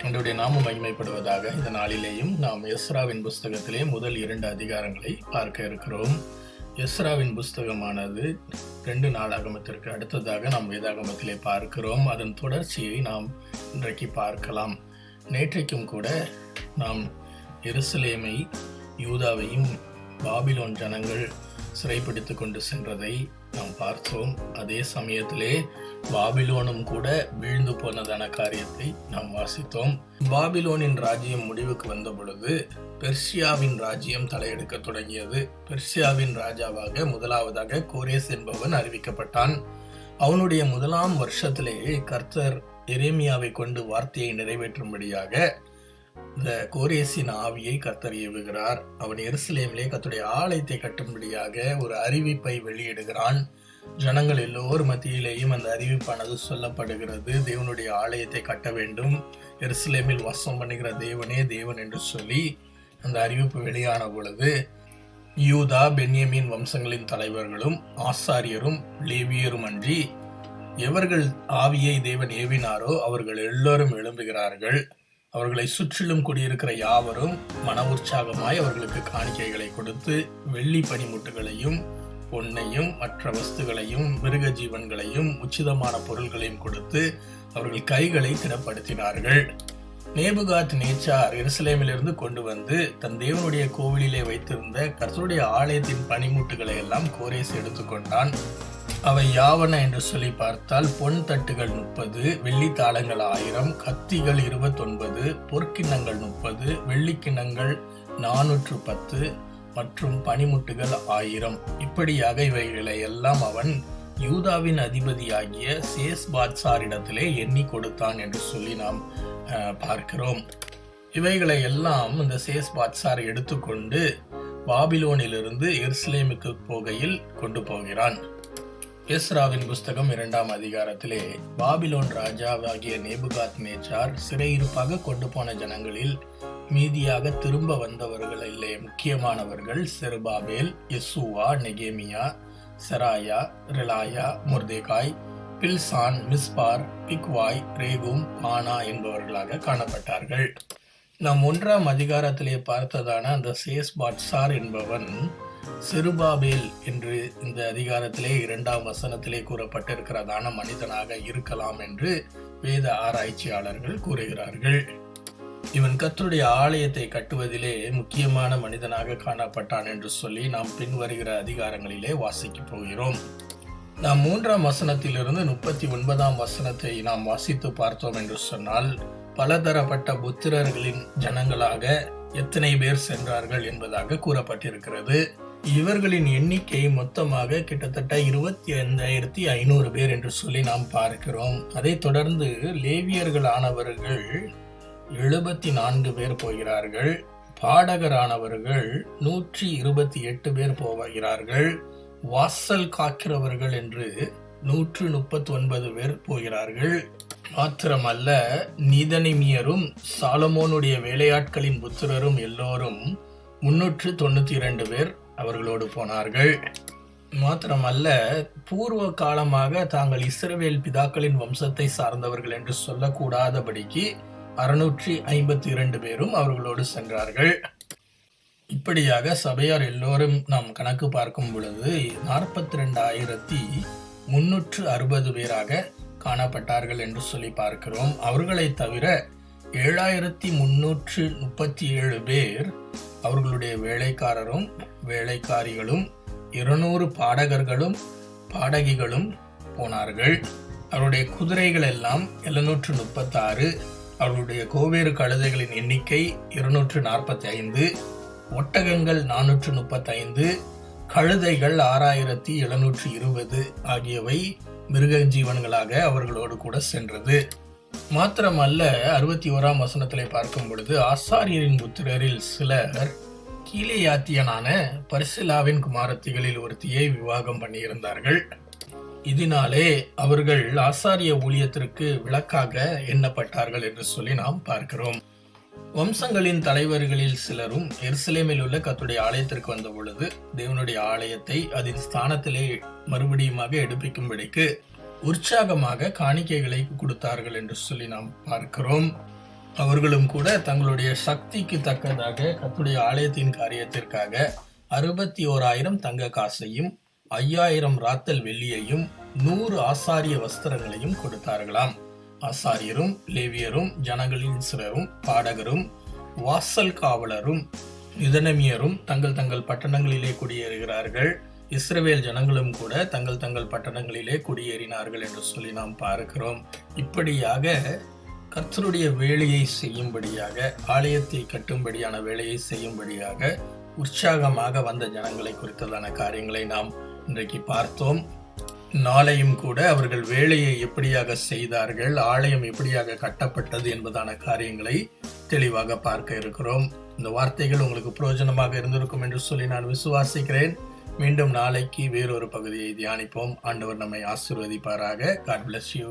என்னுடைய நாமம் மகிமைப்படுவதாக. இந்த நாளிலேயும் நாம் எஸ்ராவின் புஸ்தகத்திலே முதல் 2 அதிகாரங்களை பார்க்க இருக்கிறோம். எஸ்ராவின் புஸ்தகமானது 2 நாளாகமத்திற்கு அடுத்ததாக நாம் வேதாகமத்திலே பார்க்கிறோம். அதன் தொடர்ச்சியை நாம் இன்றைக்கு பார்க்கலாம். நேற்றைக்கும் கூட நாம் எருசலேமை யூதாவையும் பாபிலோன் ஜனங்கள் சிறைப்பிடித்து கொண்டு சென்றதை நாம் பார்த்தோம். அதே சமயத்திலே பாபிலோனும் கூட வீழ்ந்து போனதான காரியத்தை நாம் வாசித்தோம். பாபிலோனின் ராஜ்யம் முடிவுக்கு வந்த பொழுது பெர்சியாவின் ராஜ்யம் தலையெடுக்க தொடங்கியது. பெர்சியாவின் ராஜாவாக முதலாவதாக கோரேஸ் என்பவன் அறிவிக்கப்பட்டான். அவனுடைய முதலாம் வருஷத்திலே கர்த்தர் எரேமியாவை கொண்டு வார்த்தையை நிறைவேற்றும்படியாக இந்த கோரேசின் ஆவியை கர்த்தர் ஏவுகிறார். அவன் எருசலேமிலே கர்த்தருடைய ஆலயத்தை கட்டும்படியாக ஒரு அறிவிப்பை வெளியிடுகிறான். ஜனங்கள் எல்லோரும் மத்தியிலேயும் அந்த அறிவிப்பானது சொல்லப்படுகிறது. தேவனுடைய ஆலயத்தை கட்ட வேண்டும், எருசலேமில் வாசம் பண்ணுகிற தேவனே தேவன் என்று சொல்லி அந்த அறிவிப்பு வெளியான பொழுது யூதா பென்யமீன் வம்சங்களின் தலைவர்களும் ஆசாரியரும் லேவியரும் அன்றி எவர்கள் ஆவியை தேவன் ஏவினாரோ அவர்கள் எல்லோரும் எழும்புகிறார்கள். அவர்களை சுற்றிலும் குடியிருக்கிற யாவரும் மன உற்சாகமாய் அவர்களுக்கு காணிக்கைகளை கொடுத்து வெள்ளி பனிமுட்டுகளையும் பொன்னையும் மற்ற வஸ்துகளையும் மிருக ஜீவன்களையும் உச்சிதமான பொருள்களையும் கொடுத்து அவர்கள் கைகளை திடப்படுத்தினார்கள். நேபுகாத் நேச்சார் எருசலேமிலிருந்து கொண்டு வந்து தன் தேவனுடைய கோவிலிலே வைத்திருந்த கர்த்தருடைய ஆலயத்தின் பனிமுட்டுகளை எல்லாம் கோரேஸ் எடுத்துக்கொண்டான். அவை யாவன என்று சொல்லி பார்த்தால் பொன் தட்டுகள் 30, வெள்ளி தாளங்கள் 1000, கத்திகள் 29, பொற்கிண்ணங்கள் 30, வெள்ளிக்கிண்ணங்கள் 410 மற்றும் பனிமுட்டுகள் 1000. இப்படியாக இவைகளை எல்லாம் அவன் யூதாவின் அதிபதியாகிய சேஸ்பாத்சாரிடத்திலே எண்ணி கொடுத்தான் என்று சொல்லி நாம் பார்க்கிறோம். இவைகளை எல்லாம் இந்த சேஸ்பாத்சார் எடுத்துக்கொண்டு பாபிலோனிலிருந்து எருசலேமுக்கு போகையில் கொண்டு போகிறான். எஸ்ராவின் புஸ்தகம் 2ஆம் அதிகாரத்திலே பாபிலோன் ராஜாவாகிய நேபுகாத் நேச்சார் சிறையிருப்பாக கொண்டு போன ஜனங்களில் மீதியாக திரும்ப வந்தவர்களிலே முக்கியமானவர்கள் செருபாபேல், யெசுவா, நெகேமியா, செராயா, ரெலாயா, மொர்தெகாய், பில்சான், மிஸ்பார், பிக்வாய், ரேகும், பானா என்பவர்களாக காணப்பட்டார்கள். நாம் 1ஆம் அதிகாரத்திலே பார்த்ததான அந்த சேஸ்பாத்சார் என்பவன் செருபாபேல் என்று இந்த அதிகாரத்திலே 2ஆம் வசனத்திலே கூறப்பட்டிருக்கிறதான மனிதனாக இருக்கலாம் என்று வேத ஆராய்ச்சியாளர்கள் கூறுகிறார்கள். இவன் கர்த்தருடைய ஆலயத்தை கட்டுவதிலே முக்கியமான மனிதனாக காணப்பட்டான் என்று சொல்லி நாம் பின்வருகிற அதிகாரங்களிலே வாசிக்க போகிறோம். நாம் 3ஆம் வசனத்திலிருந்து 39ஆம் வசனத்தை நாம் வாசித்து பார்த்தோம் என்று சொன்னால் பலதரப்பட்ட புத்திரர்களின் ஜனங்களாக எத்தனை பேர் சென்றார்கள் என்பதாக கூறப்பட்டிருக்கிறது. இவர்களின் எண்ணிக்கை மொத்தமாக கிட்டத்தட்ட 25,500 பேர் என்று சொல்லி நாம் பார்க்கிறோம். அதை தொடர்ந்து லேவியர்களானவர்கள் 74 பேர் போகிறார்கள். பாடகரானவர்கள் 128 பேர் போகிறார்கள். வாசல் காக்கிறவர்கள் என்று 139 பேர் போகிறார்கள். மாத்திரமல்ல, நீதனிமியரும் சாலமோனுடைய வேலையாட்களின் புத்திரரும் எல்லோரும் 392 பேர் அவர்களோடு போனார்கள். மாத்திரமல்ல, பூர்வ காலமாக தாங்கள் இஸ்ரவேல் பிதாக்களின் வம்சத்தை சார்ந்தவர்கள் என்று சொல்லக்கூடாதபடிக்கு 652 பேரும் அவர்களோடு சென்றார்கள். இப்படியாக சபையார் எல்லோரும் நாம் கணக்கு பார்க்கும் பொழுது 42,360 பேராக காணப்பட்டார்கள் என்று சொல்லி பார்க்கிறோம். அவர்களை தவிர 7,337 பேர் அவர்களுடைய வேலைக்காரரும் வேலைக்காரிகளும் 200 பாடகர்களும் பாடகிகளும் போனார்கள். அவருடைய குதிரைகள் எல்லாம் 736, அவர்களுடைய கோவேறு கழுதைகளின் எண்ணிக்கை 245, ஒட்டகங்கள் 435, கழுதைகள் 6,720 ஆகியவை மிருக ஜீவன்களாக அவர்களோடு கூட சென்றது. மாத்திரமல்ல, 61ஆம் வசனத்திலே பார்க்கும் பொழுது ஆசாரியரின் புத்திரரில் சிலர் கீலேயாத்தியனான பர்சிலாவின் குமாரத்திகளில் ஒருத்தியை விவாகம் பண்ணியிருந்தார்கள். இதனாலே அவர்கள் ஆசாரிய ஊழியத்திற்கு விளக்காக எண்ணப்பட்டார்கள் என்று சொல்லி நாம் பார்க்கிறோம். வம்சங்களின் தலைவர்களில் சிலரும் எருசலேமில் உள்ள கர்த்தருடைய ஆலயத்திற்கு வந்த பொழுது தேவனுடைய ஆலயத்தை அதன் ஸ்தானத்திலே மறுபடியுமாக எடுப்பிக்கும்படிக்கு உற்சாகமாக காணிக்கைகளை கொடுத்தார்கள் என்று சொல்லி நாம் பார்க்கிறோம். அவர்களும் கூட தங்களுடைய சக்திக்கு தக்கதாக கர்த்தருடைய ஆலயத்தின் காரியத்திற்காக 61,000 தங்க காசையும் 5,000 ராத்தல் வெள்ளியையும் 100 ஆசாரிய வஸ்திரங்களையும் கொடுத்தார்களாம். ஆசாரியரும் லேவியரும் ஜனங்களின் சிலரும் பாடகரும் வாசல் காவலரும் நிதனமியரும் தங்கள் தங்கள் பட்டணங்களிலே குடியேறுகிறார்கள். இஸ்ரவேல் ஜனங்களும் கூட தங்கள் தங்கள் பட்டணங்களிலே குடியேறினார்கள் என்று சொல்லி நாம் பார்க்கிறோம். இப்படியாக கர்த்தருடைய வேலையை செய்யும்படியாக, ஆலயத்தை கட்டும்படியான வேலையை செய்யும்படியாக உற்சாகமாக வந்த ஜனங்களை குறித்ததான காரியங்களை நாம் இன்றைக்கு பார்த்தோம். நாளையும் கூட அவர்கள் வேலையை எப்படியாக செய்தார்கள், ஆலயம் எப்படியாக கட்டப்பட்டது என்பதான காரியங்களை தெளிவாக பார்க்க இருக்கிறோம். இந்த வார்த்தைகள் உங்களுக்கு பிரயோஜனமாக இருந்திருக்கும் என்று சொல்லி நான் விசுவாசிக்கிறேன். மீண்டும் நாளைக்கு வேறொரு பகுதியை தியானிப்போம். ஆண்டவர் நம்மை ஆசீர்வதிப்பாராக. God bless you.